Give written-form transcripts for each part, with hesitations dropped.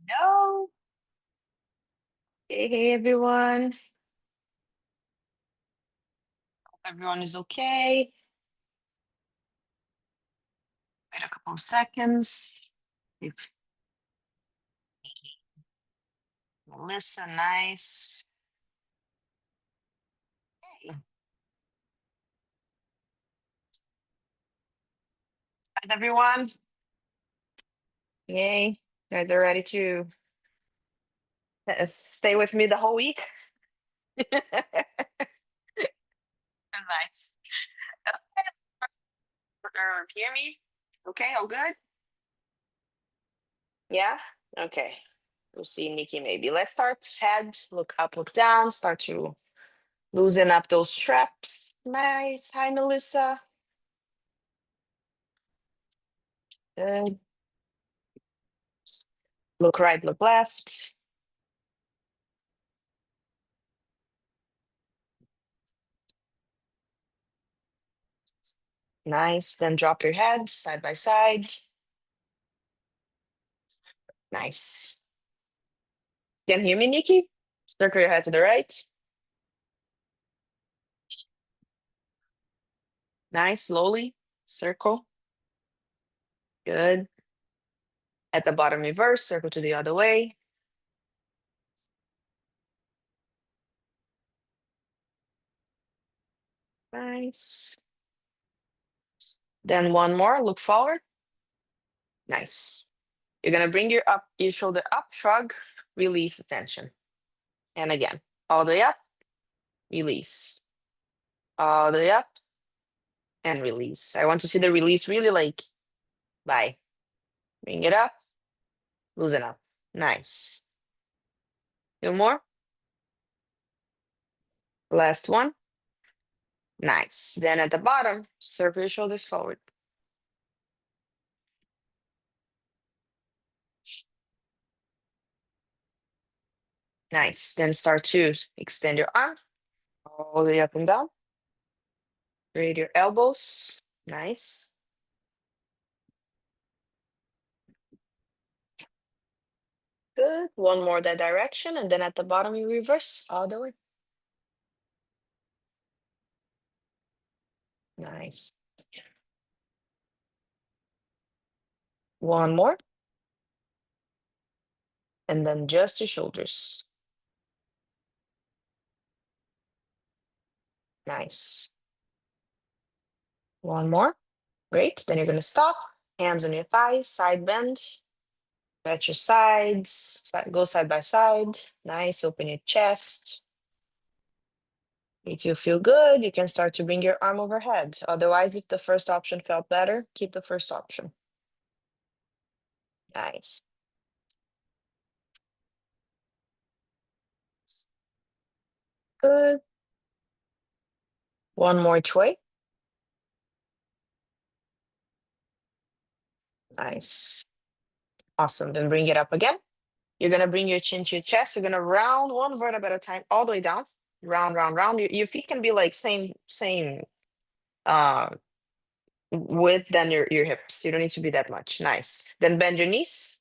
Hello. Hey, everyone. Hope everyone is okay. Wait a couple of seconds. If Melissa, nice. Hey, how's everyone? Yay. You guys are ready to stay with me the whole week? Nice. Hear me? Okay, all good? Yeah? Okay. We'll see Nikki maybe. Let's start head, look up, look down, start to loosen up those straps. Nice. Hi, Melissa. Good. Look right, look left. Nice. Then drop your head side by side. Nice. Can you hear me, Nikki? Circle your head to the right. Nice. Slowly. Circle. Good. At the bottom, reverse. Circle to the other way. Nice. Then one more. Look forward. Nice. You're gonna bring your shoulder up, shrug, release the tension. And again, all the way up, release. All the way up and release. I want to see the release really like bye. Bring it up, loosen up. Nice. Two more. Last one. Nice. Then at the bottom, circle your shoulders forward. Nice. Then start to extend your arm all the way up and down. Create your elbows. Nice. Good. One more that direction. And then at the bottom, you reverse all the way. Nice. One more. And then just your shoulders. Nice. One more. Great. Then you're going to stop. Hands on your thighs, side bend. Stretch your sides. Go side by side. Nice. Open your chest. If you feel good, you can start to bring your arm overhead. Otherwise, if the first option felt better, keep the first option. Nice. Good. One more each way. Nice. Awesome. Then bring it up again. You're going to bring your chin to your chest. You're going to round one vertebra at a time all the way down. Round, round, round. Your feet can be like same uh, width than your hips. You don't need to be that much. Nice. Then bend your knees.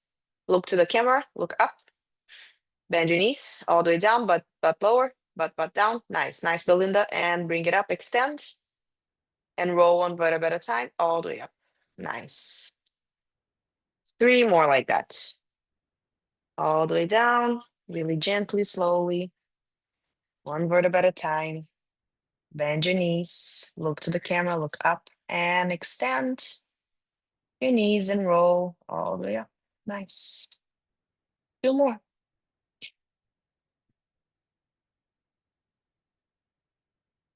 Look to the camera. Look up. Bend your knees all the way down, but lower, but down. Nice, nice, Belinda. And bring it up, extend, and roll one vertebra at a time, all the way up. Nice. Three more like that. All the way down, really gently, slowly. One vertebra at a time. Bend your knees, look to the camera, look up, and extend your knees and roll all the way up. Nice. Two more.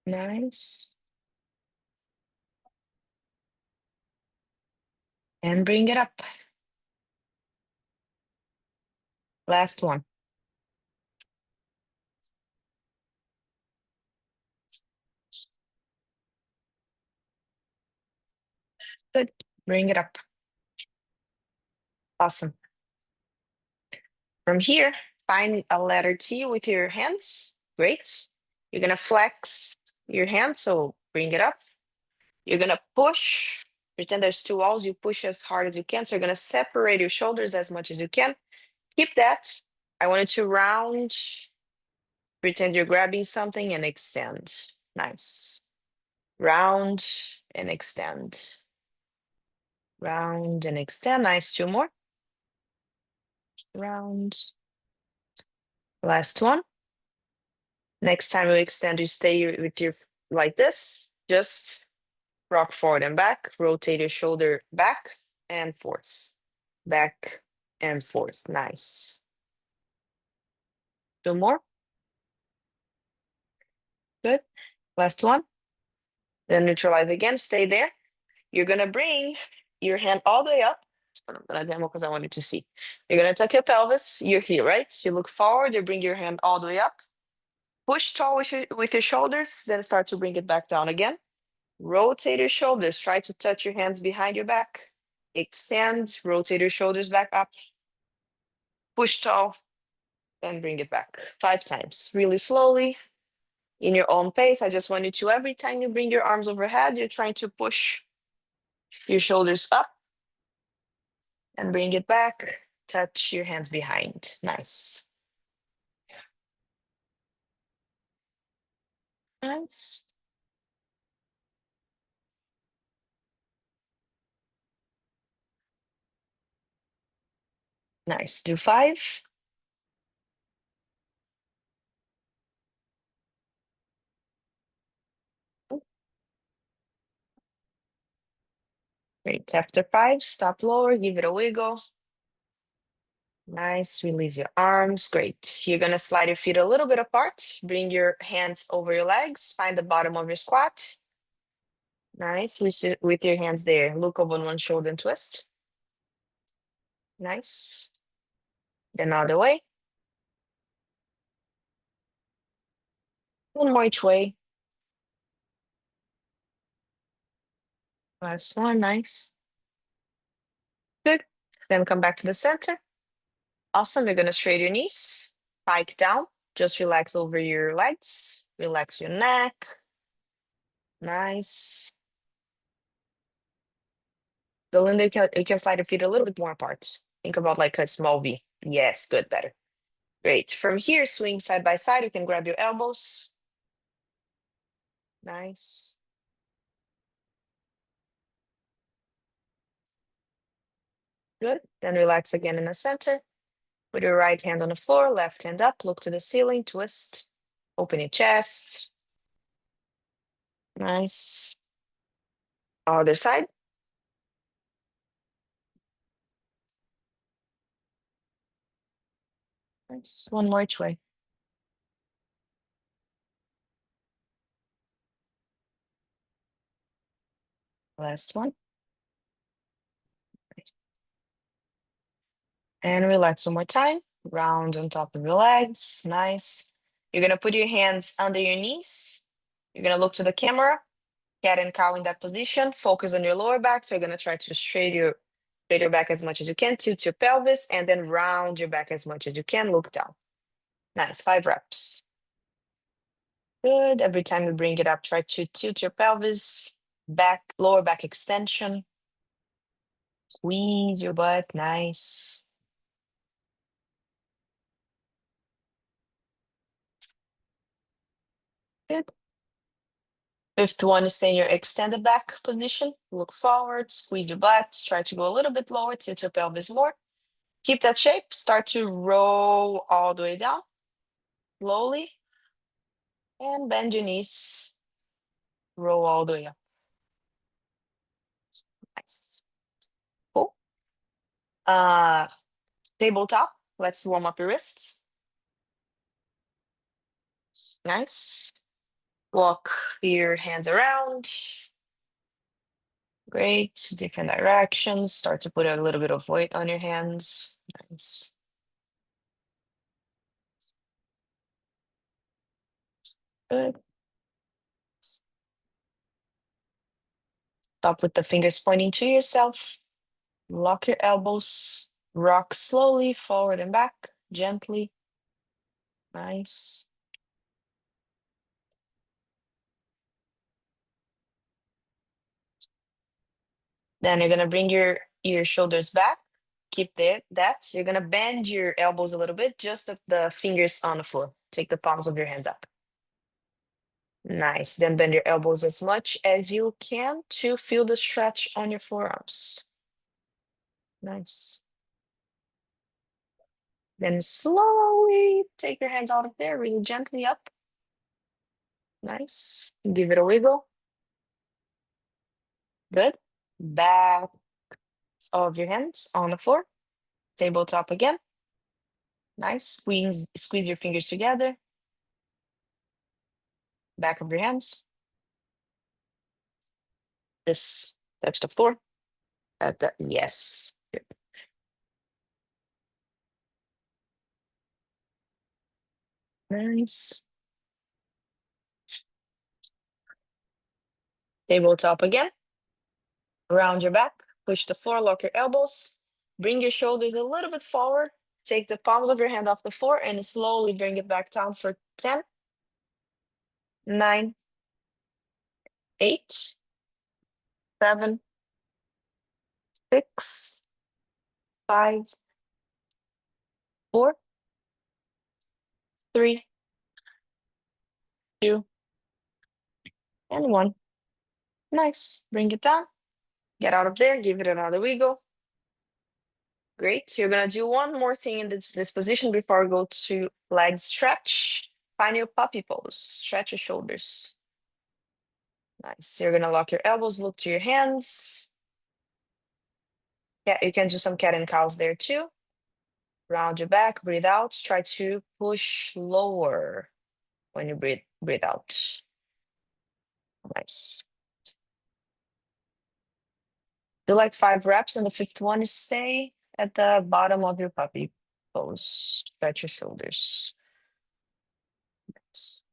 Nice. And bring it up. Last one. Good. Bring it up. Awesome. From here, find a letter T with your hands. Great. You're going to flex your hands, so bring it up. You're going to push. Pretend there's two walls. You push as hard as you can. So you're going to separate your shoulders as much as you can. Keep that. I want you to round, pretend you're grabbing something and extend. Nice. Round and extend. Round and extend. Nice. Two more. Round. Last one. Next time you extend, you stay with your like this. Just rock forward and back. Rotate your shoulder back and forth. Back and forth. Nice. Two more. Good. Last one. Then neutralize again. Stay there. You're gonna bring your hand all the way up. I'm gonna demo because I wanted to see. You're gonna tuck your pelvis. You're here, right? You look forward. You bring your hand all the way up. Push tall with your shoulders. Then start to bring it back down again. Rotate your shoulders. Try to touch your hands behind your back. Extend. Rotate your shoulders back up. Push tall. Then bring it back 5 times. Really slowly, in your own pace. I just want you to, every time you bring your arms overhead, you're trying to push your shoulders up and bring it back. Touch your hands behind. Nice. Nice. Nice. Do 5. Great. After 5, stop lower, give it a wiggle. Nice. Release your arms. Great. You're going to slide your feet a little bit apart. Bring your hands over your legs. Find the bottom of your squat. Nice. With your hands there. Look over on one shoulder and twist. Nice. Then other way. One more each way. Last one. Nice. Good. Then come back to the center. Awesome. You're going to straighten your knees. Pike down. Just relax over your legs. Relax your neck. Nice. Belinda, you can slide your feet a little bit more apart. Think about like a small V. Yes, good, better. Great. From here, swing side by side. You can grab your elbows. Nice. Good. Then relax again in the center. Put your right hand on the floor, left hand up, look to the ceiling, twist. Open your chest. Nice. Other side. Nice. One more each way. Last one. Nice. And relax one more time. Round on top of your legs. Nice. You're going to put your hands under your knees. You're going to look to the camera. Cat and cow in that position. Focus on your lower back. So you're going to try to straight your back as much as you can. Tilt your pelvis and then round your back as much as you can. Look down. Nice. 5 reps. Good. Every time you bring it up, try to tilt your pelvis. Back, lower back extension. Squeeze your butt. Nice. Good. Fifth one is stay in your extended back position. Look forward, squeeze your butt. Try to go a little bit lower, tilt your pelvis more. Keep that shape. Start to roll all the way down. Slowly. And bend your knees. Roll all the way up. Nice. Cool. Uh, tabletop. Let's warm up your wrists. Nice. Walk your hands around. Great. Different directions. Start to put a little bit of weight on your hands. Nice. Good. Stop with the fingers pointing to yourself. Lock your elbows. Rock slowly forward and back, gently. Nice. Then you're gonna bring your shoulders back. Keep there. That you're gonna bend your elbows a little bit, just the fingers on the floor. Take the palms of your hands up. Nice. Then bend your elbows as much as you can to feel the stretch on your forearms. Nice. Then slowly take your hands out of there, really gently up. Nice. Give it a wiggle. Good. Back of your hands on the floor. Tabletop again. Nice. Squeeze your fingers together. Back of your hands. This touch the floor. At the yes. Good. Nice. Tabletop again. Round your back. Push the floor. Lock your elbows. Bring your shoulders a little bit forward. Take the palms of your hand off the floor and slowly bring it back down for 10, 9, 8, 7, 6, 5, 4, 3, 2, and 1. Nice. Bring it down. Get out of there. Give it another wiggle. Great. You're gonna do one more thing in this position before we go to leg stretch. Find your puppy pose. Stretch your shoulders. Nice. You're gonna lock your elbows, look to your hands. Yeah, you can do some cat and cows there too. Round your back, breathe out. Try to push lower when you breathe out. Nice. Do like 5 reps, and the fifth one is stay at the bottom of your puppy pose. Stretch your shoulders. Nice.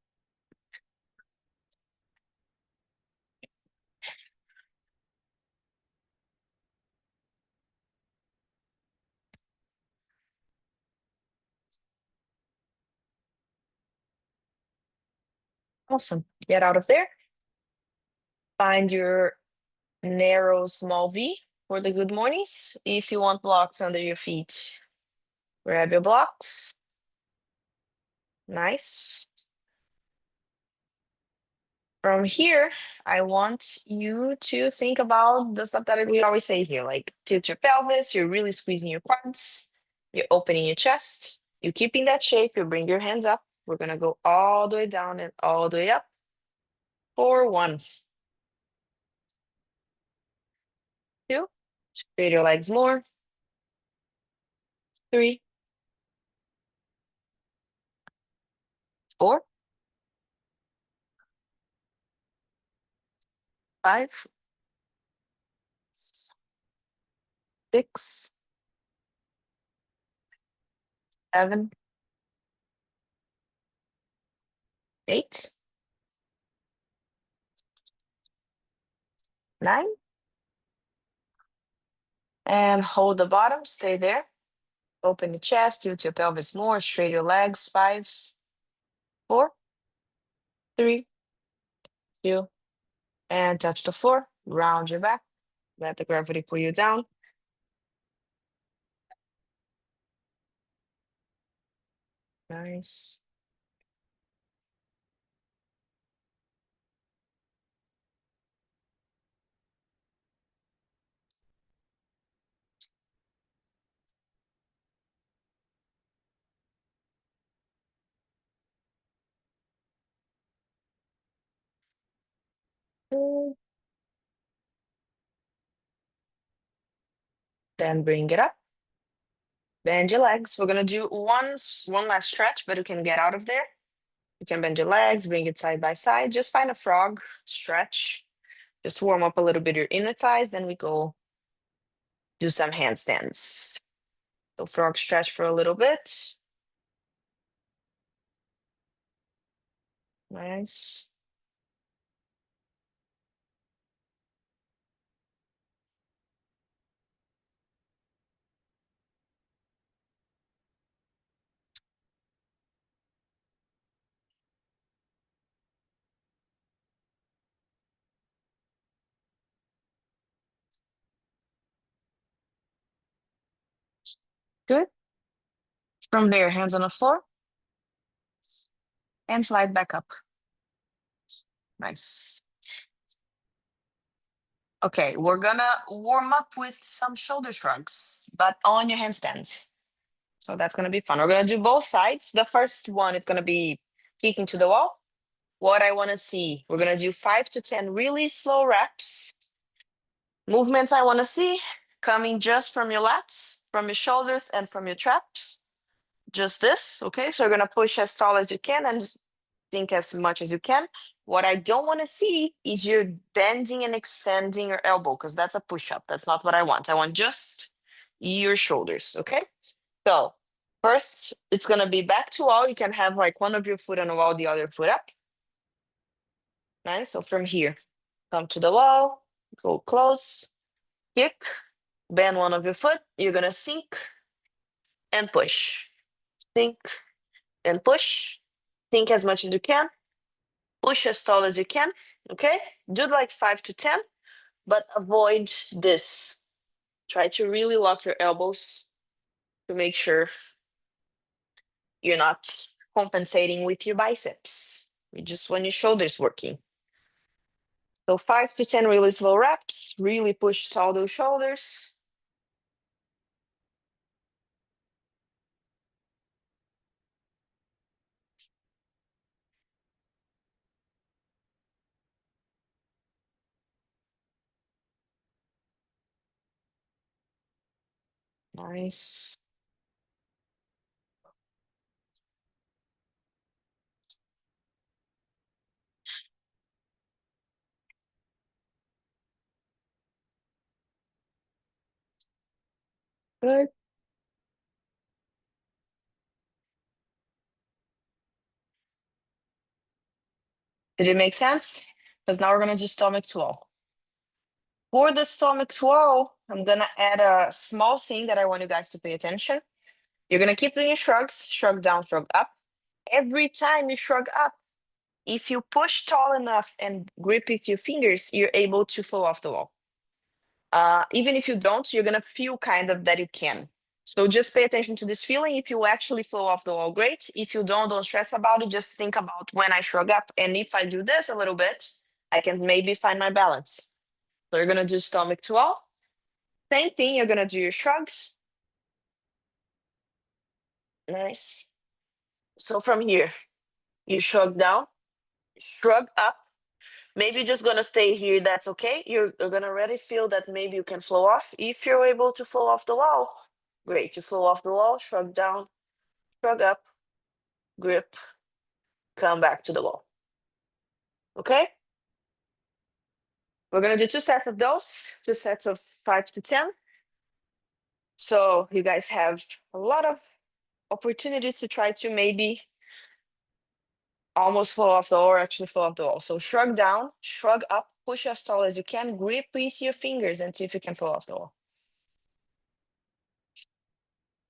Awesome. Get out of there. Find your narrow small V for the good mornings. If you want blocks under your feet, grab your blocks. Nice. From here, I want you to think about the stuff that we always say here, like tilt your pelvis, you're really squeezing your quads, you're opening your chest, you're keeping that shape, you bring your hands up. We're gonna go all the way down and all the way up for 1, 2, straight your legs more, 3, 4, 5, 6, 7, 8, 9, and hold the bottom, stay there. Open the chest, tilt your pelvis more, straight your legs, 5, 4, 3, 2, and touch the floor. Round your back. Let the gravity pull you down. Nice. Mm. Then bring it up. Bend your legs. We're gonna do one last stretch, but you can get out of there. You can bend your legs, bring it side by side. Just find a frog stretch. Just warm up a little bit your inner thighs. Then we go do some handstands. So frog stretch for a little bit. Nice. Good. From there, hands on the floor and slide back up. Nice. Okay, we're gonna warm up with some shoulder shrugs, but on your handstand. So that's gonna be fun. We're gonna do both sides. The first one is gonna be kicking to the wall. What I wanna see, we're gonna do 5 to 10 really slow reps. Movements I wanna see coming just from your lats, from your shoulders, and from your traps. Just this, okay? So you're gonna push as tall as you can and sink as much as you can. What I don't want to see is you bending and extending your elbow because that's a push-up. That's not what I want. I want just your shoulders, okay? So first, it's gonna be back to wall. You can have like one of your foot on the wall, the other foot up. Nice. So from here, come to the wall, go close, kick, bend one of your foot. You're gonna sink and push. Sink and push. Sink as much as you can. Push as tall as you can. Okay? Do like 5 to 10, but avoid this. Try to really lock your elbows to make sure you're not compensating with your biceps. You just want your shoulders working. So 5 to 10 really slow reps. Really push tall those shoulders. Nice. Good. Did it make sense? Because now we're gonna do stomach to wall. For the stomach to wall, I'm gonna add a small thing that I want you guys to pay attention. You're gonna keep doing your shrugs, shrug down, shrug up. Every time you shrug up, if you push tall enough and grip with your fingers, you're able to flow off the wall. Even if you don't, you're gonna feel kind of that you can. So just pay attention to this feeling. If you actually flow off the wall, great. If you don't stress about it. Just think about when I shrug up. And if I do this a little bit, I can maybe find my balance. So you're gonna do stomach to wall. Same thing, you're gonna do your shrugs. Nice. So from here, you shrug down, shrug up. Maybe you're just gonna stay here, that's okay. You're gonna already feel that maybe you can flow off. If you're able to flow off the wall, great. You flow off the wall, shrug down, shrug up, grip, come back to the wall. Okay? We're gonna do 2 sets of those, 2 sets of 5 to 10. So you guys have a lot of opportunities to try to maybe almost flow off the wall or actually flow off the wall. So shrug down, shrug up, push as tall as you can, grip with your fingers and see if you can flow off the wall.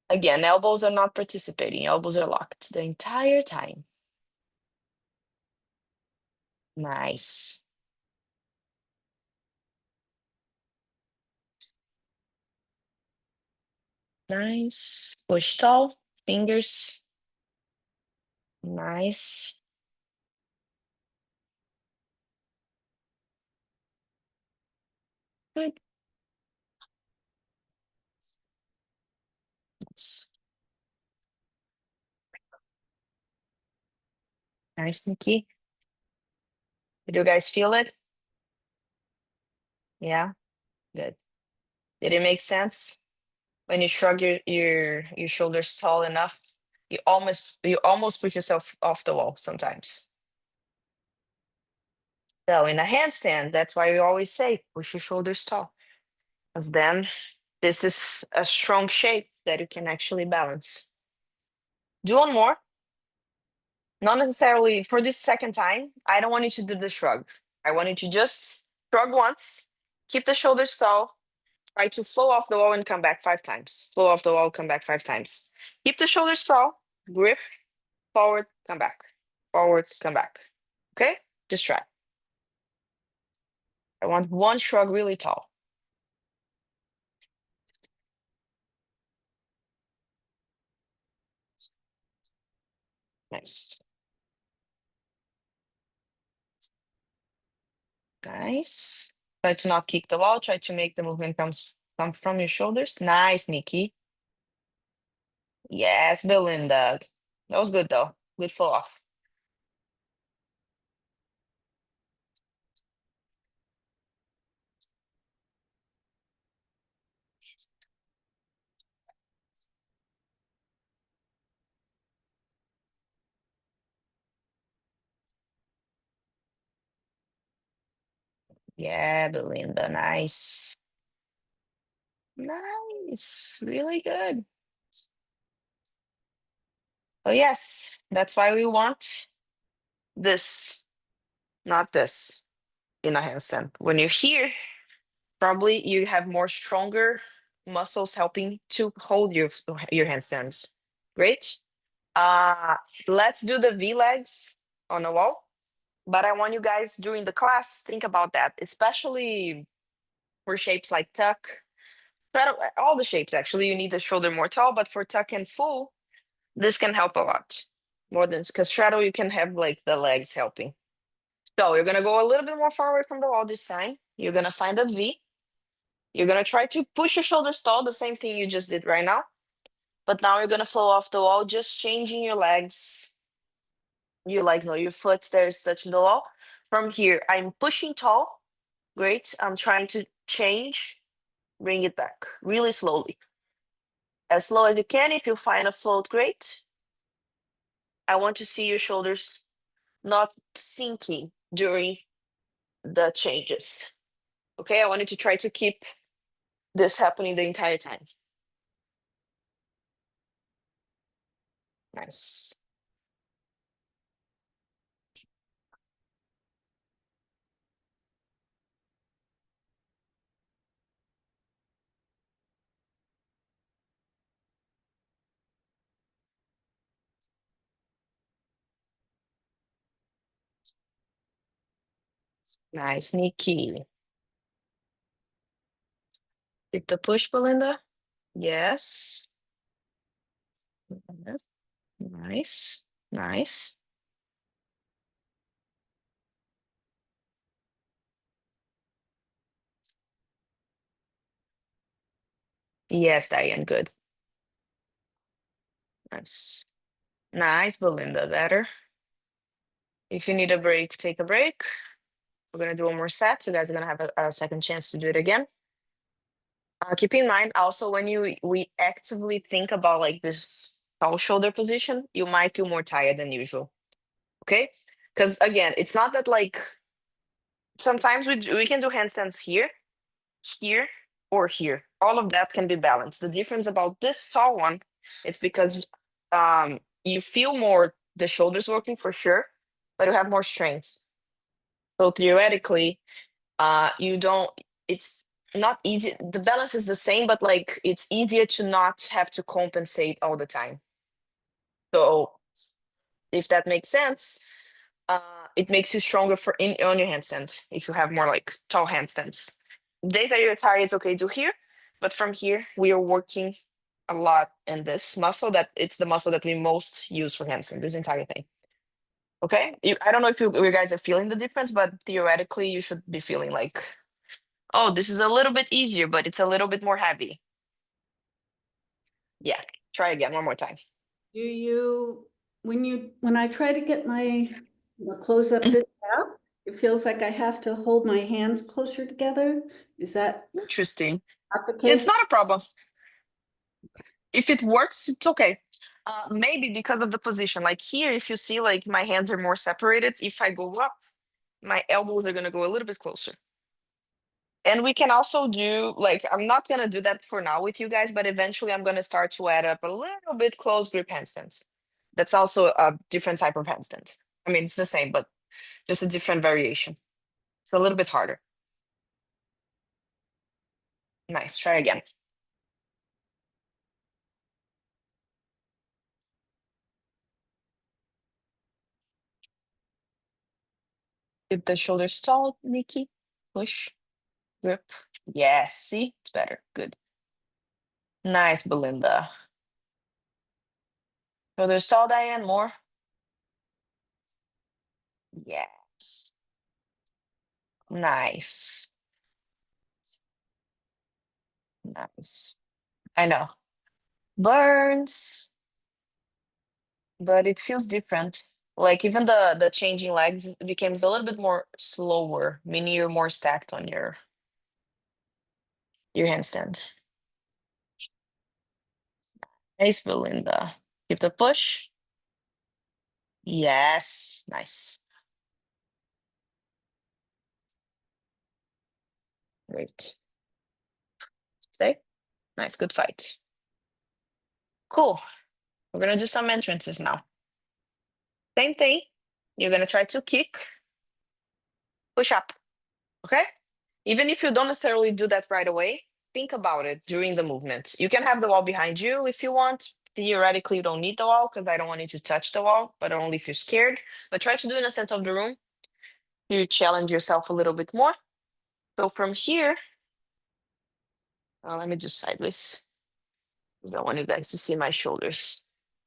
Again, elbows are not participating, elbows are locked the entire time. Nice. Nice. Push tall, fingers. Nice. Good. Nice, Nikki. Did you guys feel it? Yeah, good. Did it make sense? When you shrug your shoulders tall enough, you almost push yourself off the wall sometimes. So in a handstand, that's why we always say push your shoulders tall. Because then this is a strong shape that you can actually balance. Do one more. Not necessarily for this second time. I don't want you to do the shrug. I want you to just shrug once, keep the shoulders tall, try to flow off the wall and come back 5 times. Flow off the wall, come back 5 times. Keep the shoulders tall, grip, forward, come back. Forward, come back. Okay? Just try. I want one shrug really tall. Nice. Nice. Try to not kick the wall. Try to make the movement come from your shoulders. Nice, Nikki. Yes, Belinda. That was good though. Good flow off. Yeah, Belinda. Nice. Nice. Really good. Oh, yes. That's why we want this, not this in a handstand. When you're here, probably you have more stronger muscles helping to hold your handstands. Great. Uh, let's do the V legs on the wall. But I want you guys during the class think about that, especially for shapes like tuck. All the shapes actually, you need the shoulder more tall, but for tuck and full, this can help a lot more than because straddle you can have like the legs helping. So you're gonna go a little bit more far away from the wall this time. You're gonna find a V. You're gonna try to push your shoulders tall, the same thing you just did right now. But now you're gonna flow off the wall, just changing your legs. Your legs, no, your foot there is touching the wall. From here, I'm pushing tall. Great. I'm trying to change, bring it back really slowly. As slow as you can. If you find a float, great. I want to see your shoulders not sinking during the changes. Okay, I want you to try to keep this happening the entire time. Nice. Nice, Nikki. Keep the push, Belinda. Yes. Yes. Nice. Nice. Yes, Diane, good. Nice. Nice, Belinda, better. If you need a break, take a break. We're gonna do one more set. You guys are gonna have a second chance to do it again. Keep in mind also when we actively think about like this tall shoulder position, you might feel more tired than usual. Okay? Because again, it's not that like sometimes we can do handstands here, here, or here. All of that can be balanced. The difference about this tall one, it's because you feel more the shoulders working for sure, but you have more strength. So theoretically, you don't it's not easy, the balance is the same, but like it's easier to not have to compensate all the time. So if that makes sense, it makes you stronger for in on your handstand if you have more like tall handstands. Days that you're tired, it's okay to here, but from here we are working a lot in this muscle that it's the muscle that we most use for handstand, this entire thing. Okay, I don't know if you guys are feeling the difference, but theoretically you should be feeling like, oh, this is a little bit easier, but it's a little bit more heavy. Yeah, try again one more time. Do you, when I try to get my, close up this out, it feels like I have to hold my hands closer together. Is that Interesting. not the It's case? not a problem. If it works, it's okay. Maybe because of the position. Like here, if you see, like my hands are more separated. If I go up, my elbows are gonna go a little bit closer. And we can also do like I'm not gonna do that for now with you guys, but eventually I'm gonna start to add up a little bit close grip handstands. That's also a different type of handstand. I mean, it's the same, but just a different variation. It's a little bit harder. Nice. Try again. Keep the shoulders tall, Nikki. Push, grip. Yes. See, it's better. Good. Nice, Belinda. Shoulders tall, Diane. More. Yes. Nice. Nice. I know. Burns, but it feels different. Like even the changing legs becomes a little bit more slower, meaning you're more stacked on your handstand. Nice, Belinda. Keep the push. Yes. Nice. Great. Stay. Nice. Good fight. Cool. We're gonna do some entrances now. Same thing. You're gonna try to kick, push up. Okay? Even if you don't necessarily do that right away, think about it during the movement. You can have the wall behind you if you want. Theoretically, you don't need the wall because I don't want you to touch the wall, but only if you're scared. But try to do in a sense of the room. You challenge yourself a little bit more. So from here, let me do sideways. 'Cause I don't want you guys to see my shoulders.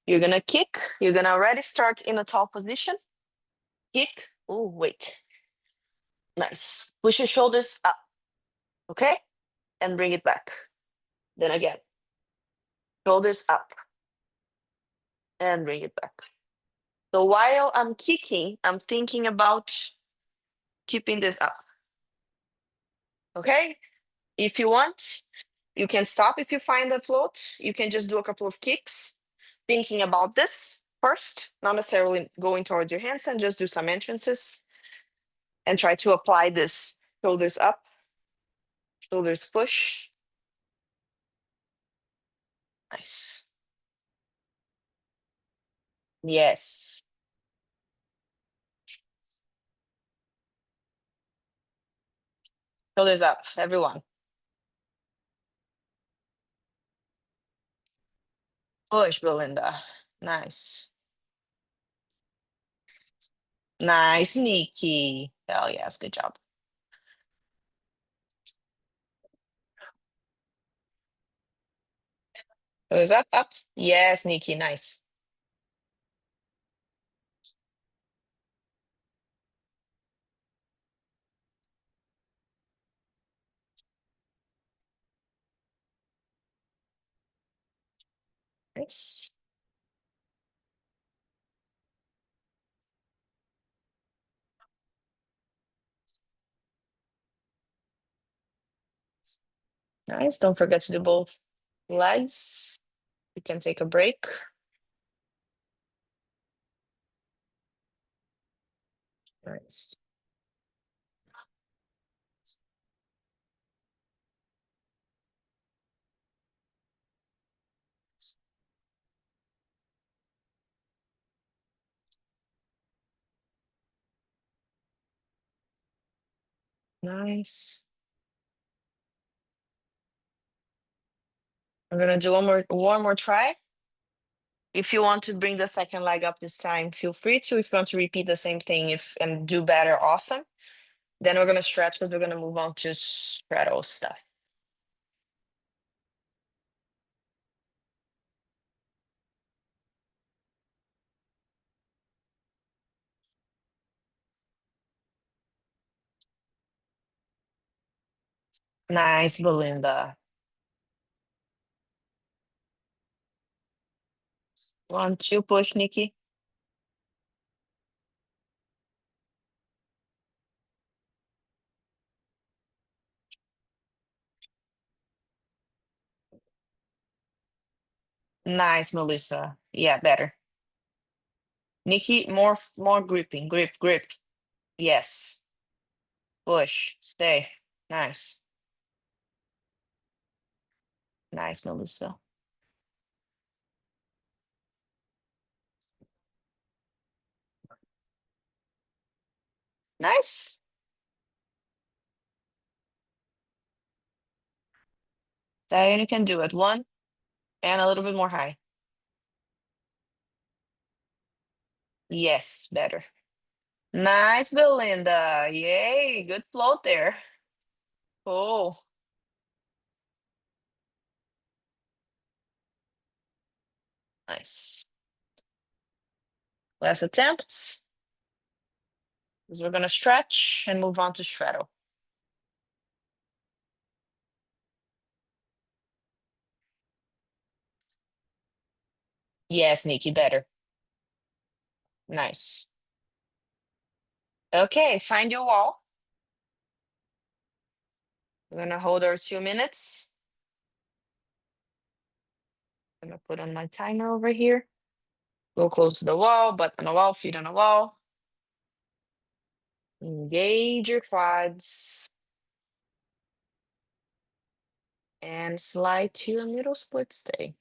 You're gonna kick. You're gonna already start in a tall position. Kick. Oh, wait. Nice. Push your shoulders up. Okay? And bring it back. Then again, shoulders up and bring it back. So while I'm kicking, I'm thinking about keeping this up. Okay? If you want, you can stop if you find the float. You can just do a couple of kicks, thinking about this first, not necessarily going towards your handstand, just do some entrances and try to apply this shoulders up, shoulders push. Nice. Yes. Shoulders up, everyone. Push, Belinda. Nice. Nice, Nikki. Hell yes, good job. Shoulders up, up. Yes, Nikki, nice. Nice. Nice. Don't forget to do both legs. You can take a break. Nice. Nice. I'm gonna do one more try. If you want to bring the second leg up this time, feel free to. If you want to repeat the same thing if and do better, awesome. Then we're gonna stretch because we're gonna move on to straddle stuff. Nice, Belinda. 1, 2, push, Nikki. Nice, Melissa. Yeah, better. Nikki, more gripping. Grip, grip. Yes. Push. Stay. Nice. Nice, Melissa. Nice. Diane, you can do it. One and a little bit more high. Yes, better. Nice, Belinda. Yay, good float there. Oh, nice. Last attempt. So we're gonna stretch and move on to straddle. Yes, Nikki, better. Nice. Okay, find your wall. We're gonna hold our 2 minutes. I'm gonna put on my timer over here. Go close to the wall, butt on the wall, feet on the wall. Engage your quads. And slide to a middle split stay.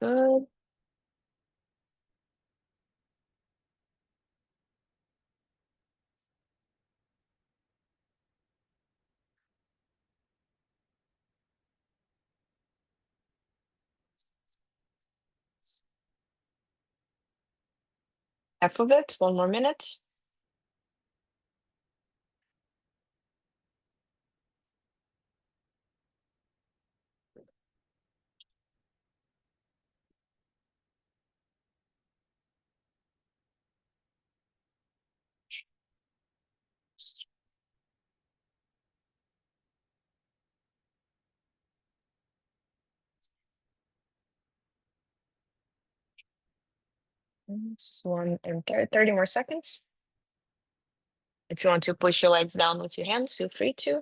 Good. Half of it, 1 more minute. It's 30 more seconds. If you want to push your legs down with your hands, feel free to.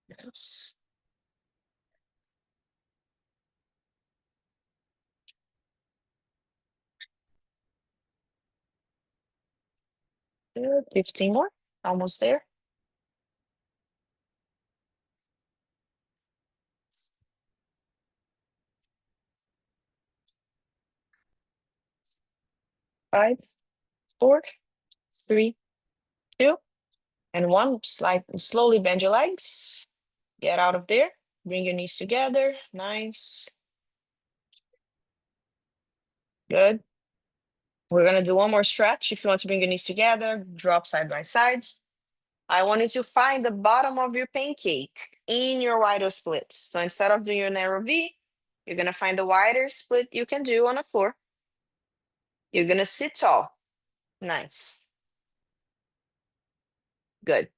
Yes. Good. 15 more. Almost there. Five, four, three, two, and one. Slide slowly bend your legs. Get out of there. Bring your knees together. Nice. Good. We're gonna do one more stretch. If you want to bring your knees together, drop side by side. I want you to find the bottom of your pancake in your wider split. So instead of doing your narrow V, you're gonna find the wider split you can do on the floor. You're gonna sit tall. Nice. Good.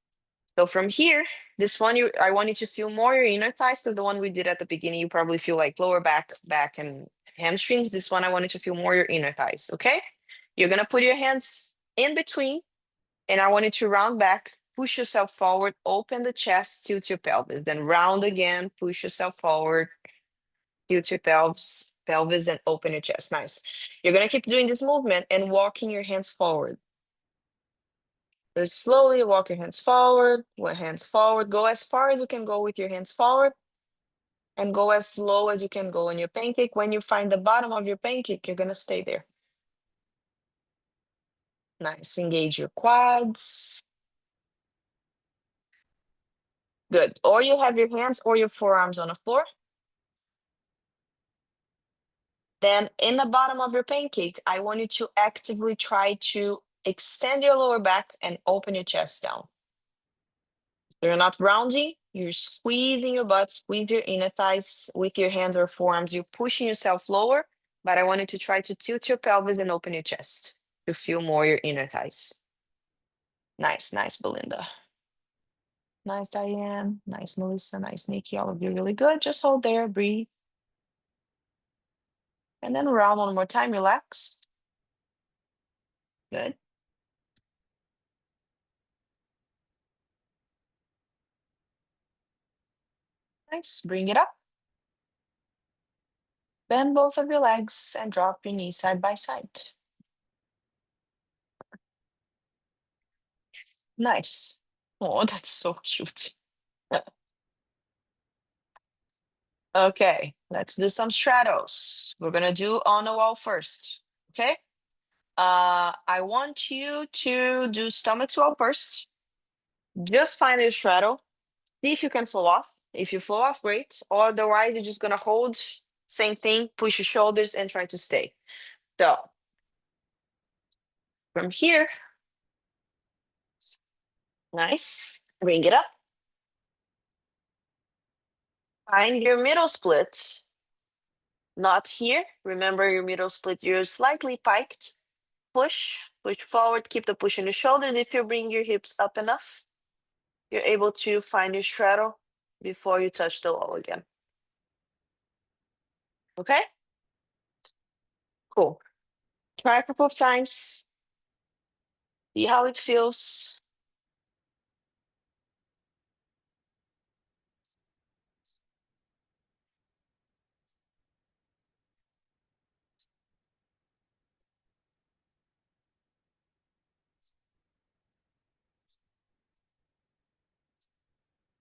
So from here, this one I want you to feel more your inner thighs because the one we did at the beginning, you probably feel like lower back, and hamstrings. This one I want you to feel more your inner thighs. Okay. You're gonna put your hands in between, and I want you to round back, push yourself forward, open the chest, tilt your pelvis, then round again, push yourself forward, tilt your pelvis, and open your chest. Nice. You're gonna keep doing this movement and walking your hands forward. Just slowly walk your hands forward, Go as far as you can go with your hands forward, and go as slow as you can go on your pancake. When you find the bottom of your pancake, you're gonna stay there. Nice. Engage your quads. Good. Or you have your hands or your forearms on the floor. Then in the bottom of your pancake, I want you to actively try to extend your lower back and open your chest down. You're not rounding, you're squeezing your butt, squeeze your inner thighs with your hands or forearms. You're pushing yourself lower, but I want you to try to tilt your pelvis and open your chest to feel more your inner thighs. Nice, nice, Belinda. Nice, Diane. Nice, Melissa. Nice, Nikki. All of you really good. Just hold there, breathe. And then round one more time, relax. Good. Nice. Bring it up. Bend both of your legs and drop your knees side by side. Nice. Oh, that's so cute. Okay, let's do some straddles. We're gonna do on the wall first. Okay. I want you to do stomach swell first. Just find a straddle. See if you can flow off. If you flow off, great. Otherwise, you're just gonna hold. Same thing. Push your shoulders and try to stay. So from here, nice. Bring it up. Find your middle split. Not here. Remember your middle split. You're slightly piked. Push. Push forward. Keep the push in the shoulder. And if you bring your hips up enough, you're able to find your straddle before you touch the wall again. Okay? Cool. Try a couple of times. See how it feels.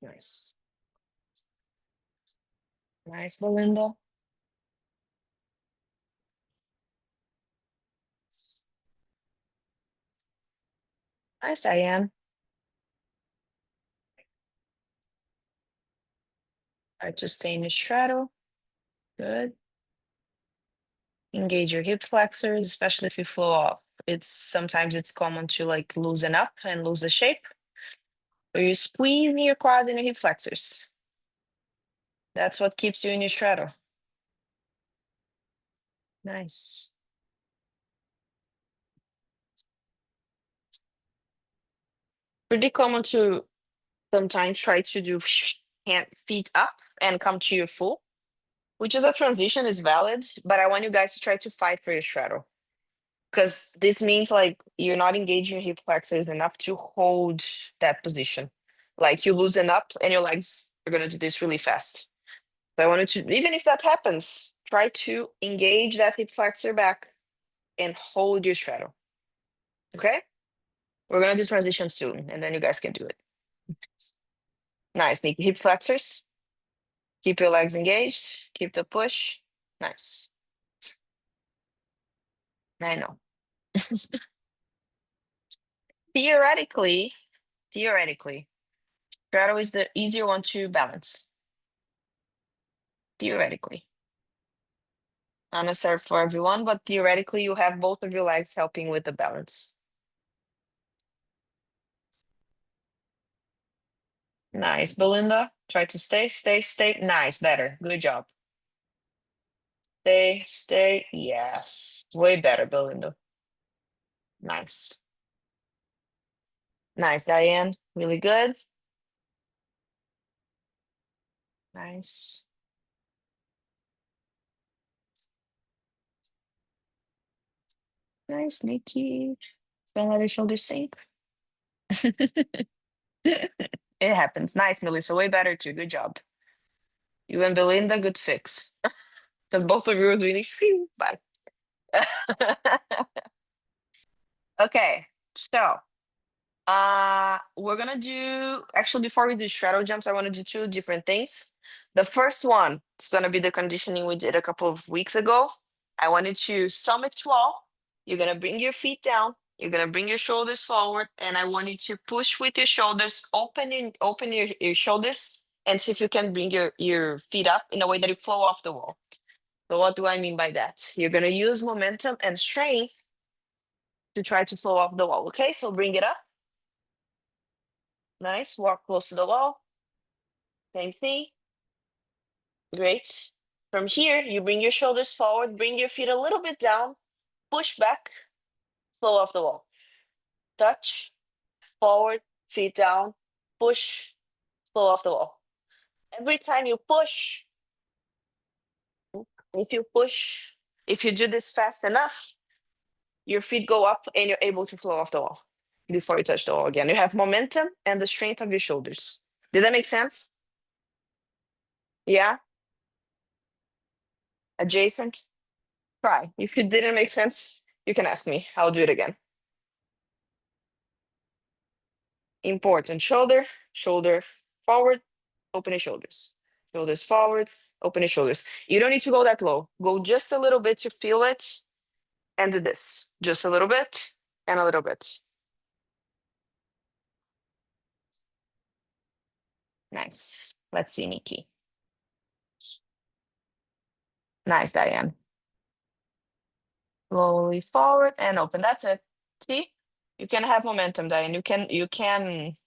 Nice. Nice, Belinda. Nice, Diane. Try to stay in the straddle. Good. Engage your hip flexors, especially if you flow off. Sometimes it's common to like loosen up and lose the shape. So you're squeezing your quads and your hip flexors. That's what keeps you in your straddle. Nice. Pretty common to sometimes try to do feet up and come to your full, which is a transition, is valid, but I want you guys to try to fight for your straddle. Because this means like you're not engaging your hip flexors enough to hold that position. Like you loosen up and your legs are gonna do this really fast. So I wanted to, even if that happens, try to engage that hip flexor back and hold your straddle. Okay? We're gonna do transition soon, and then you guys can do it. Nice, Nikki. Hip flexors. Keep your legs engaged. Keep the push. Nice. I know. Theoretically, straddle is the easier one to balance. Theoretically. Not necessarily for everyone, but theoretically, you have both of your legs helping with the balance. Nice, Belinda. Try to stay, stay, stay. Nice, better. Good job. Stay, stay. Yes. Way better, Belinda. Nice. Nice, Diane. Really good. Nice. Nice, Nikki. Don't let your shoulders sink. It happens. Nice, Melissa. Way better too. Good job. You and Belinda, good fix. Because both of you were really phew, bye. Okay, so we're gonna do actually before we do straddle jumps, I want to do two different things. The first one is gonna be the conditioning we did a couple of weeks ago. I wanted to stomach to wall. You're gonna bring your feet down. You're gonna bring your shoulders forward, and I want you to push with your shoulders, open your shoulders, and see if you can bring your feet up in a way that you flow off the wall. So what do I mean by that? You're gonna use momentum and strength to try to flow off the wall. Okay, so bring it up. Nice. Walk close to the wall. Same thing. Great. From here, you bring your shoulders forward, bring your feet a little bit down, push back, flow off the wall. Touch, forward, feet down, push, flow off the wall. Every time you push, if you push, if you do this fast enough, your feet go up and you're able to flow off the wall before you touch the wall again. You have momentum and the strength of your shoulders. Did that make sense? Yeah? Adjacent? Try. If it didn't make sense, you can ask me. I'll do it again. Important. Shoulder, shoulder forward, open your shoulders. Shoulders forward, open your shoulders. You don't need to go that low. Go just a little bit to feel it and do this. Just a little bit and a little bit. Nice. Let's see, Nikki. Nice, Diane. Slowly forward and open. That's it. See? You can have momentum, Diane. You can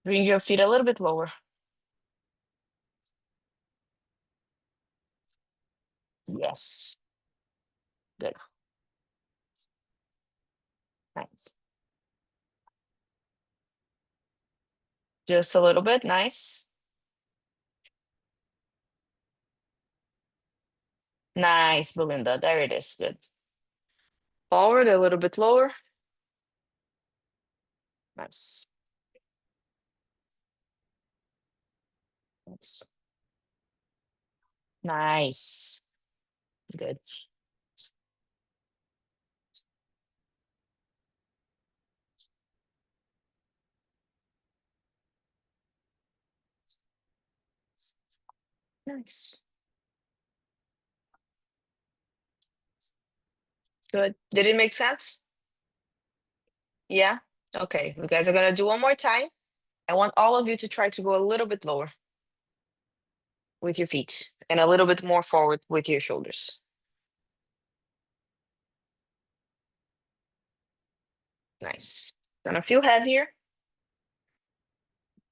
bring your feet a little bit lower. Yes. Good. Nice. Just a little bit. Nice. Nice, Belinda. There it is. Good. Forward a little bit lower. Nice. Nice. Nice. Good. Nice. Good. Did it make sense? Yeah? Okay. You guys are gonna do one more time. I want all of you to try to go a little bit lower with your feet and a little bit more forward with your shoulders. Nice. Gonna feel heavier.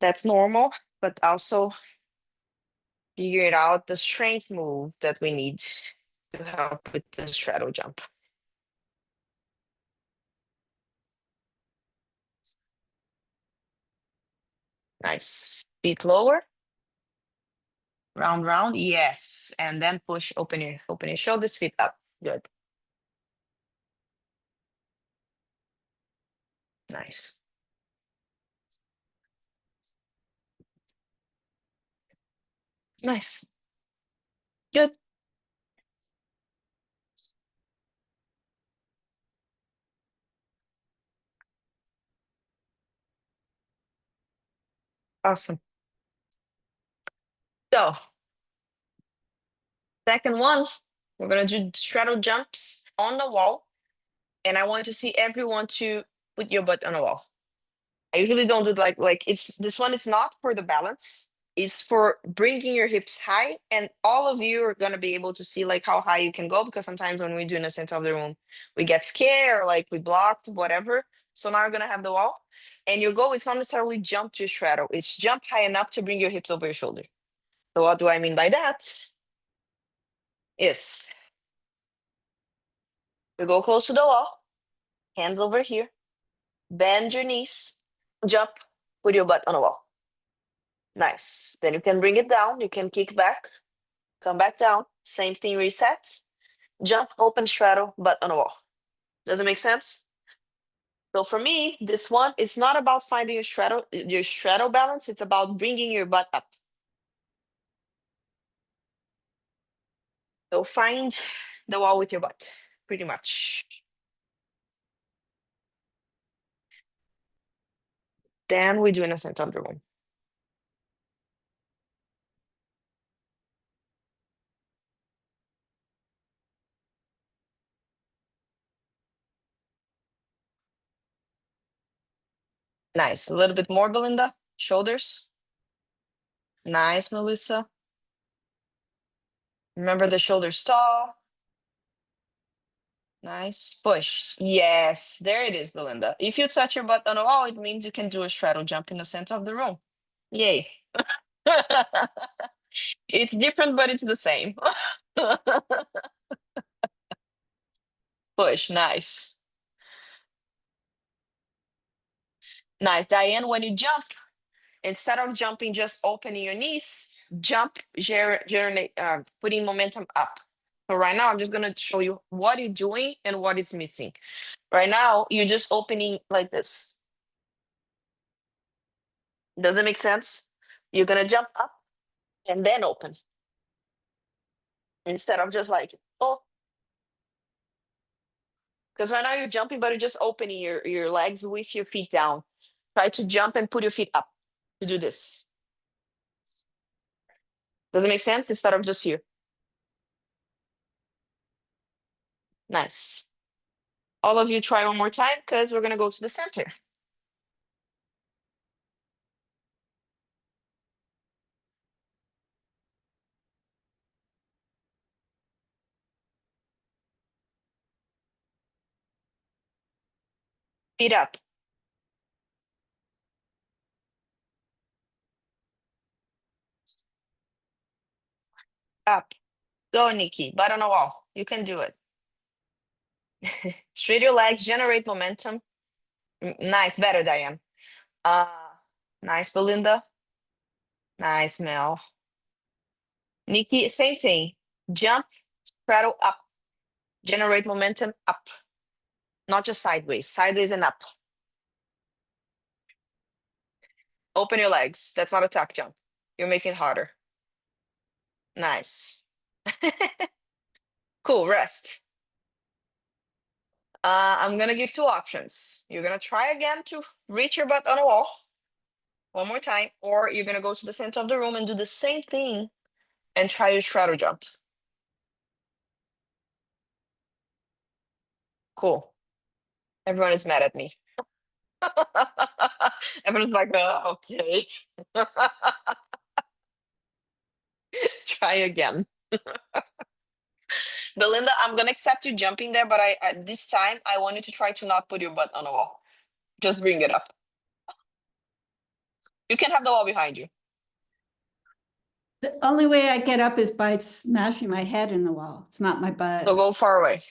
That's normal, but also figured out the strength move that we need to help with the straddle jump. Nice. Feet lower, round, round. Yes. And then push, open your shoulders, feet up. Good. Nice. Nice. Good. Awesome. So, second one, we're gonna do straddle jumps on the wall. And I want to see everyone to put your butt on the wall. I usually don't do like it's this one is not for the balance. It's for bringing your hips high, and all of you are gonna be able to see like how high you can go because sometimes when we do in the center of the room, we get scared or like we blocked, whatever. So now you're gonna have the wall, and your goal is not necessarily jump to straddle. It's jump high enough to bring your hips over your shoulder. So what do I mean by that? Is you go close to the wall, hands over here, bend your knees, jump, put your butt on the wall. Nice. Then you can bring it down. You can kick back, come back down. Same thing, reset. Jump, open, straddle, butt on the wall. Does it make sense? So for me, this one is not about finding your straddle balance. It's about bringing your butt up. So find the wall with your butt, pretty much. Then we do in the center of the room. Nice. A little bit more, Belinda. Shoulders. Nice, Melissa. Remember the shoulders tall. Nice. Push. Yes, there it is, Belinda. If you touch your butt on the wall, it means you can do a straddle jump in the center of the room. Yay. It's different, but it's the same. Push. Nice. Nice. Diane, when you jump, instead of jumping, just opening your knees, jump, putting momentum up. So right now, I'm just going to show you what you're doing and what is missing. Right now, you're just opening like this. Does it make sense? You're going to jump up and then open instead of just like, oh, because right now you're jumping, but you're just opening your legs with your feet down. Try to jump and put your feet up to do this. Does it make sense instead of just you? Nice. All of you try one more time because we're gonna go to the center. Feet up, up. Go, Nikki. Butt on the wall. You can do it. Straight your legs, generate momentum. Nice, better, Diane. Uh, nice, Belinda. Nice, Mel. Nikki, same thing. Jump, straddle up, generate momentum up, not just sideways, sideways and up. Open your legs. That's not a tuck jump. You're making it harder. Nice. Cool, rest. I'm gonna give two options. You're gonna try again to reach your butt on a wall one more time, or you're gonna go to the center of the room and do the same thing and try your straddle jump. Cool. Everyone is mad at me. Everyone's like, oh, okay. Try again. Belinda, I'm gonna accept you jumping there, but I this time I want you to try to not put your butt on a wall. Just bring it up. You can have the wall behind you. The only way I get up is by smashing my head in the wall. It's not my butt. So go far away.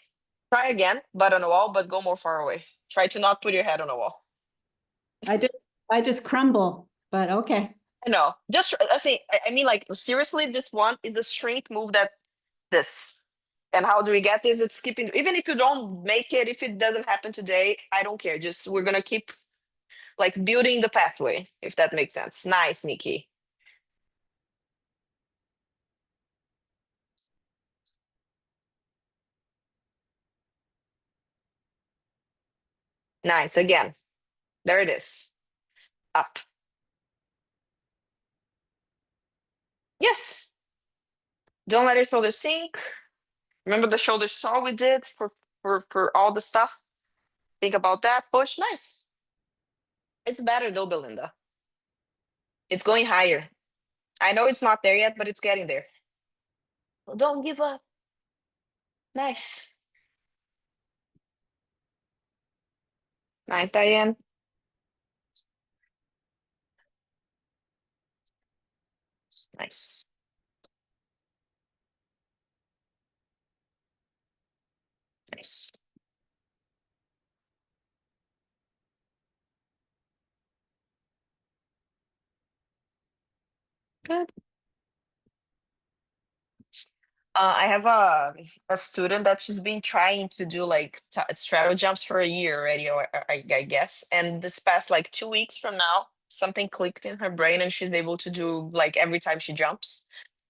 Try again, butt on the wall, but go more far away. Try to not put your head on a wall. I just crumble, but okay. I know. Just I say I mean like seriously, this one is the strength move that this. And how do we get this? It's keeping even if you don't make it, if it doesn't happen today, I don't care. Just we're gonna keep like building the pathway, if that makes sense. Nice, Nikki. Nice. Again. There it is. Up. Yes. Don't let your shoulders sink. Remember the shoulder saw we did for all the stuff? Think about that. Push. Nice. It's better though, Belinda. It's going higher. I know it's not there yet, but it's getting there. Well, don't give up. Nice. Nice, Diane. Nice. Nice. Good. I have a student that she's been trying to do like straddle jumps for a year already, or I guess. And this past like 2 weeks from now, something clicked in her brain, and she's able to do like every time she jumps.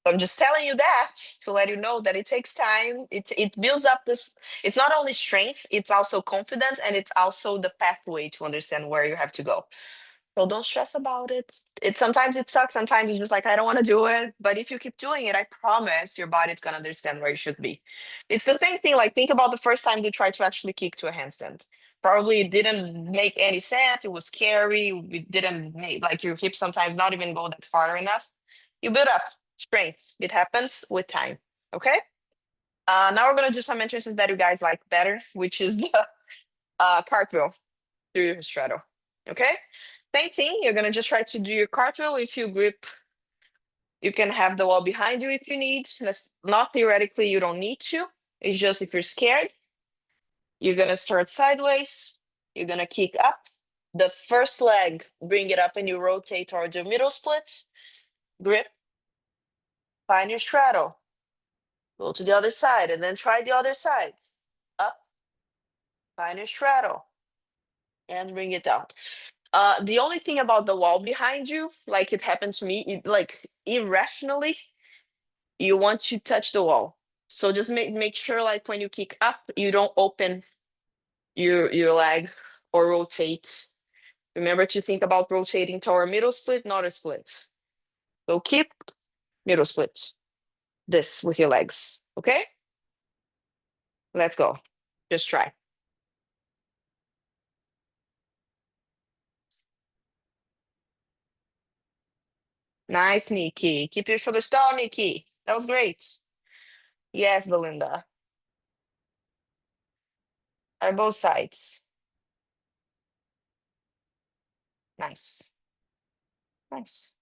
So I'm just telling you that to let you know that it takes time. It builds up this. It's not only strength, it's also confidence, and it's also the pathway to understand where you have to go. So don't stress about it. It sometimes it sucks. Sometimes you're just like, I don't want to do it. But if you keep doing it, I promise your body's gonna understand where you should be. It's the same thing. Like think about the first time you tried to actually kick to a handstand. Probably it didn't make any sense. It was scary. It didn't make like your hips sometimes not even go that far enough. You build up strength. It happens with time. Okay. Now we're gonna do some entrances that you guys like better, which is the cartwheel through your straddle. Okay? Same thing, you're gonna just try to do your cartwheel. If you grip, you can have the wall behind you if you need. That's not theoretically, you don't need to. It's just if you're scared, you're gonna start sideways, you're gonna kick up. The first leg, bring it up and you rotate towards your middle split. Grip, find your straddle. Go to the other side and then try the other side. Up, find your straddle, and bring it down. The only thing about the wall behind you, like it happened to me, like irrationally, you want to touch the wall. So just make sure, like when you kick up, you don't open your leg or rotate. Remember to think about rotating toward middle split, not a split. So keep Middle split. This with your legs. Okay? Let's go. Just try. Nice, Nikki. Keep your shoulders tall, Nikki. That was great. Yes, Belinda. On both sides. Nice. Nice.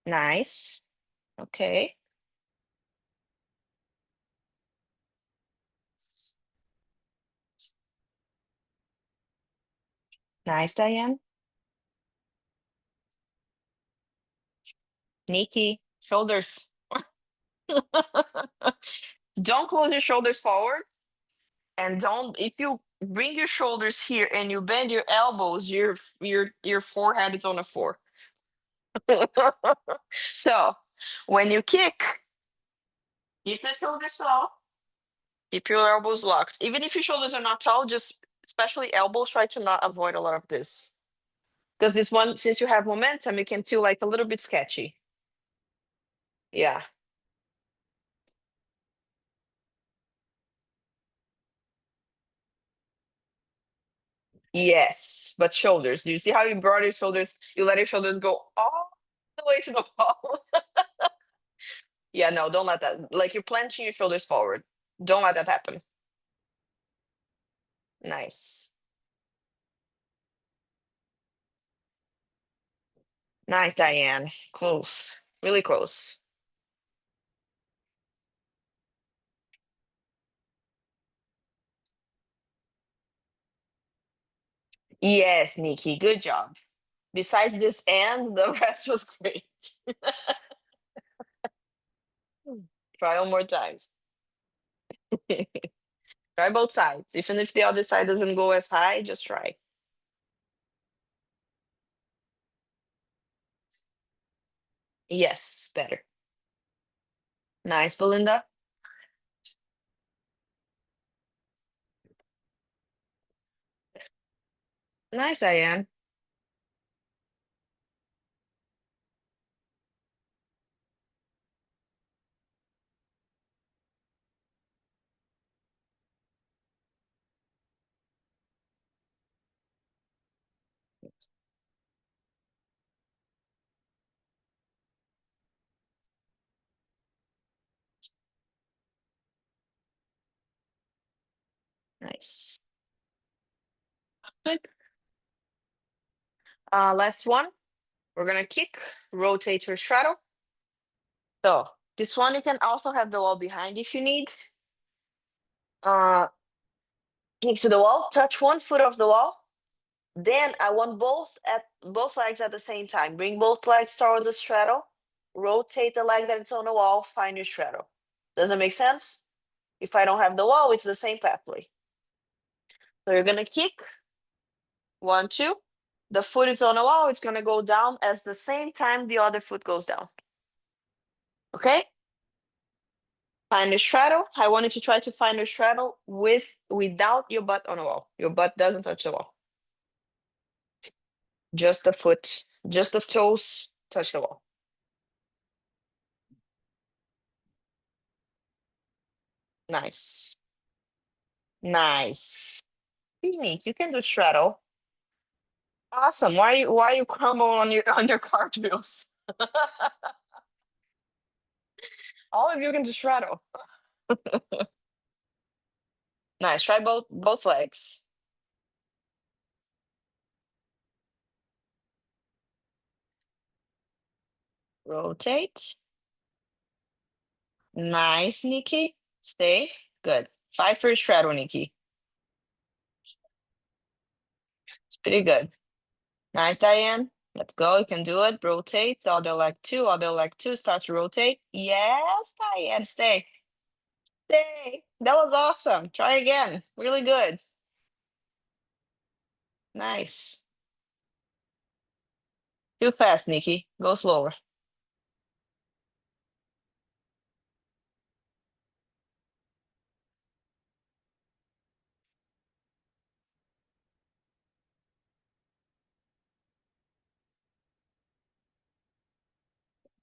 Nice. Okay. Nice, Diane. Nikki. Shoulders. Don't close your shoulders forward. And don't, if you bring your shoulders here and you bend your elbows, your forehead is on the floor. So when you kick, keep the shoulders tall, keep your elbows locked. Even if your shoulders are not tall, just especially elbows, try to not avoid a lot of this. Because this one, since you have momentum, it can feel like a little bit sketchy. Yeah. Yes. But shoulders. Do you see how you brought your shoulders? You let your shoulders go all the way to the wall. Yeah, no, don't let that. Like you're planting your shoulders forward. Don't let that happen. Nice. Nice, Diane. Close. Really close. Yes, Nikki. Good job. Besides this and the rest was great. Try one more time. Try both sides. Even if the other side doesn't go as high, just try. Yes, better. Nice, Belinda. Nice, Diane. Nice. Good. Last one. We're gonna kick, rotate your straddle. So this one you can also have the wall behind if you need. Uh, kick to the wall, touch one foot off the wall. Then I want both legs at the same time. Bring both legs towards the straddle. Rotate the leg that it's on the wall. Find your straddle. Does it make sense? If I don't have the wall, it's the same pathway. So you're gonna kick 1, 2. The foot is on the wall. It's gonna go down as the same time the other foot goes down. Okay. Find the straddle. I want you to try to find the straddle without your butt on the wall. Your butt doesn't touch the wall. Just the foot, just the toes touch the wall. Nice. Nice. Unique. You can do straddle. Awesome. Why you crumble on your cartwheels? All of you can do straddle. Nice. Try both legs. Rotate. Nice, Nikki. Stay. Good. 5 for straddle, Nikki. It's pretty good. Nice, Diane. Let's go. You can do it. Rotate. Other leg two. Other leg two. Start to rotate. Yes, Diane. Stay. Stay. That was awesome. Try again. Really good. Nice. Too fast, Nikki. Go slower.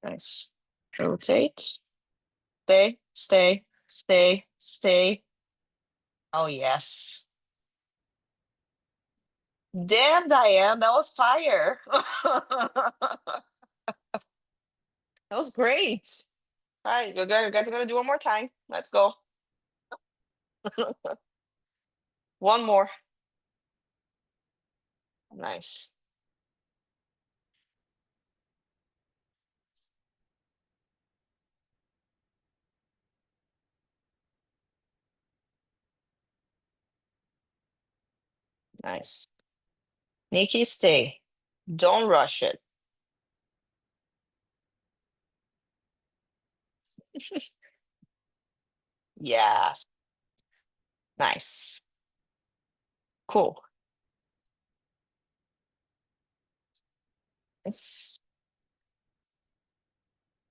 Nice. Rotate. Stay, stay, stay, stay. Oh, yes. Damn, Diane, that was fire. That was great. All right, you guys are gonna do one more time. Let's go. One more. Nice. Nice. Nikki, stay. Don't rush it. Yes. Nice. Cool. It's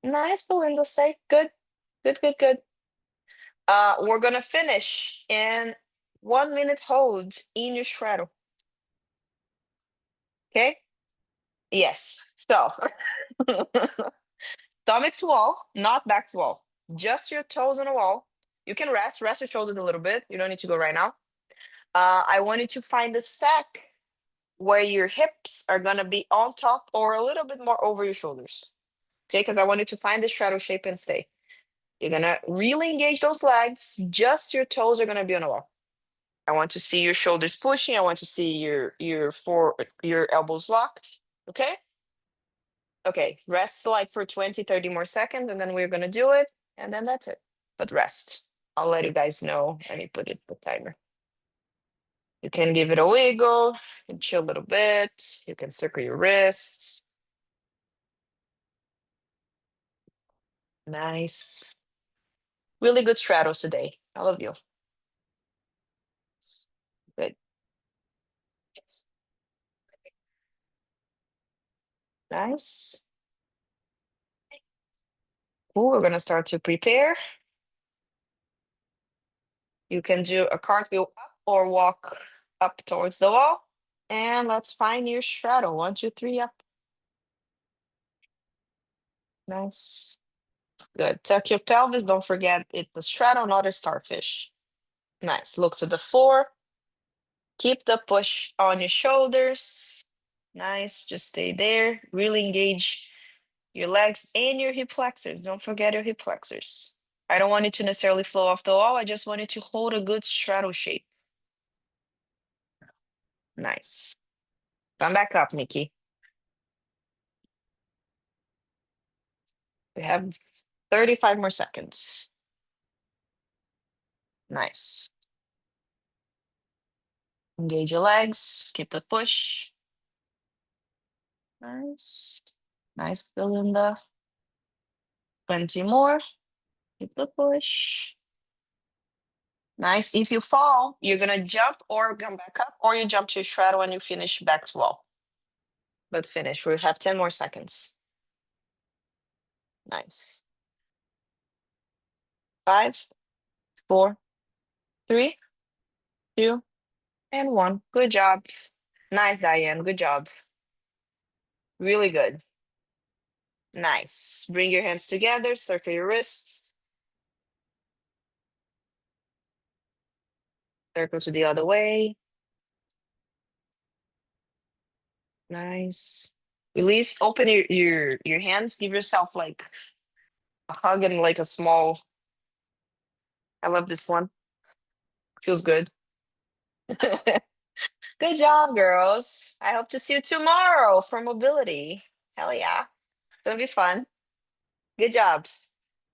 nice, Belinda. Stay. Good. Good, good, good. We're gonna finish in 1 minute hold in your straddle. Okay? Yes. So stomach to wall, not back to wall. Just your toes on the wall. You can rest your shoulders a little bit. You don't need to go right now. I want you to find the stack where your hips are gonna be on top or a little bit more over your shoulders. Okay, because I want you to find the straddle shape and stay. You're gonna really engage those legs. Just your toes are gonna be on the wall. I want to see your shoulders pushing. I want to see your elbows locked. Okay? Okay, rest like for 20, 30 more seconds, and then we're gonna do it, and then that's it. But rest. I'll let you guys know. Let me put it the timer. You can give it a wiggle, you can chill a little bit, you can circle your wrists. Nice. Really good straddles today. I love you. Good. Nice. Cool. We're gonna start to prepare. You can do a cartwheel up or walk up towards the wall. And let's find your straddle. 1, 2, 3, up. Nice. Good. Tuck your pelvis. Don't forget it's a straddle, not a starfish. Nice. Look to the floor. Keep the push on your shoulders. Nice. Just stay there. Really engage your legs and your hip flexors. Don't forget your hip flexors. I don't want it to necessarily flow off the wall. I just want it to hold a good straddle shape. Nice. Come back up, Nikki. We have 35 more seconds. Nice. Engage your legs. Keep the push. Nice. Nice, Belinda. 20 more. Keep the push. Nice. If you fall, you're gonna jump or come back up, or you jump to straddle and you finish back to wall. But finish. We have 10 more seconds. Nice. 5, 4, 3, 2, and 1. Good job. Nice, Diane. Good job. Really good. Nice. Bring your hands together, circle your wrists. Circle to the other way. Nice. Release, open your hands, give yourself like a hug and like a small. I love this one. Feels good. Good job, girls. I hope to see you tomorrow for mobility. Hell yeah. It's gonna be fun. Good job.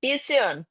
See you soon.